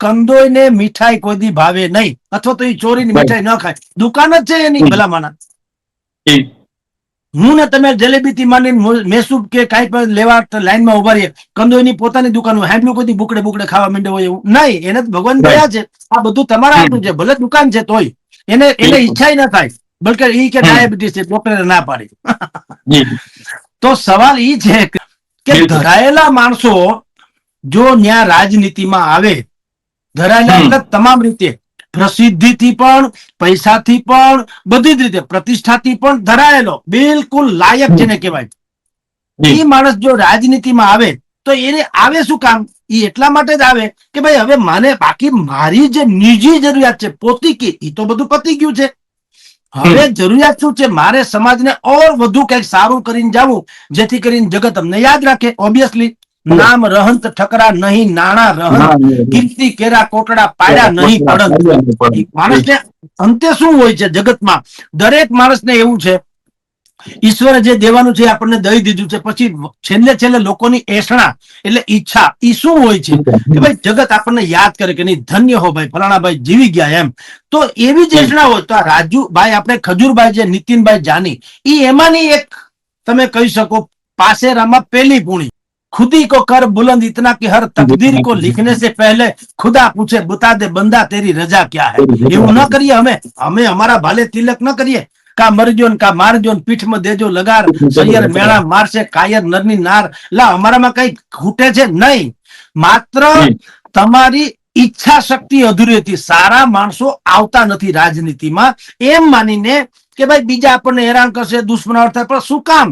કંદોઈ ને મીઠાઈ કોઈ દી ભાવે નહીં, અથવા તો એ ચોરીની મીઠાઈ ન ખાય, દુકાન જ છે એની ભલામાના. હું ને તમે જલેબી થી માંડીને મેસૂબ કે કાંઈ પણ લેવા લાઈનમાં ઉભા રહીએ, કંદોઈની પોતાની દુકાન હોય, હાંભળ્યું કોઈ દી બુકડે બુકડે ખાવા માંડે હોય એવું નહીં. એને ભગવાન દયા છે, આ બધું તમારા હાટું છે, ભલે દુકાન છે તોય એને ઈચ્છા ન થાય, બલકે ઈ કે ડાયાબિટીસ છે, ડોક્ટરે ના પાડી. તો સવાલ ઈ છે કે ધરાયેલા માણસો જો ન્યા રાજનીતિમાં આવે, ધરાયેલા એટલે તમામ રીતે, પ્રસિદ્ધિથી પણ, પૈસાથી પણ, બધી જ રીતે, પ્રતિષ્ઠાથી પણ ધરાયેલો, બિલકુલ લાયક જેને કહેવાય, એ માણસ જો રાજનીતિમાં આવે તો એને આવે શું કામ? એ એટલા માટે જ આવે કે ભાઈ હવે મને બાકી મારી જે નિજી જરૂરિયાત છે પોતીકી, એ તો બધું પતી ગયું છે. હવે જરૂરિયાત શું છે? મારે સમાજને ઓર વધુ કંઈક સારું કરીને જવું, જેથી કરીને જગત અમને યાદ રાખે. ઓબ્વિયસલી નામ રહંત ઠકરા નહીં, નાણા રહંત, કીર્તિ કેરા કોટડા પાડ્યા નહીં પડંત. માણસને અંતે શું હોય છે જગતમાં? દરેક માણસને એવું છે, ઈશ્વરે જે દેવાનું છે આપણને દઈ દીધું છે, પછી છેલ્લે છેલ્લે લોકોની એસણા એટલે ઈચ્છા, ઈ શું હોય છે કે ભાઈ જગત આપણને યાદ કરે કે નહીં, ધન્ય હો ભાઈ, ફલાણા ભાઈ જીવી ગયા એમ. તો એવી જ એસણા હોય. તો આ રાજુભાઈ, આપણે ખજૂરભાઈ જે નીતિનભાઈ જાની, ઈ એમાંની એક તમે કહી શકો પાસેરામાં પેલી પૂણી. खुदी को कर बुलंद इतना कि हर तकदीर को लिखने से पहले खुदा पूछे बता दे बंदा तेरी रजा क्या है. એવું ન કરીએ અમે અમારા ભાલે તિલક ન કરીએ. કા મરજો ને કા મારજો ને પીઠમાં દેજો લગાર, સૈયર મેળા મારશે કાયર નરની નાર. લા અમારામાં કઈ ખૂટે છે નહીં, માત્ર તમારી ઈચ્છા શક્તિ અધૂરી હતી. સારા માણસો આવતા નથી રાજનીતિમાં એમ માનીને કે ભાઈ બીજા આપણને હેરાન કરશે, દુશ્મનાવટ થાય. પણ શું કામ?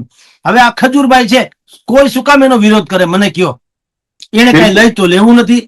હવે આ ખજૂરભાઈ છે, કોઈ શું કામ એનો વિરોધ કરે? મને કયો. એને કઈ લઈ તો લેવું નથી,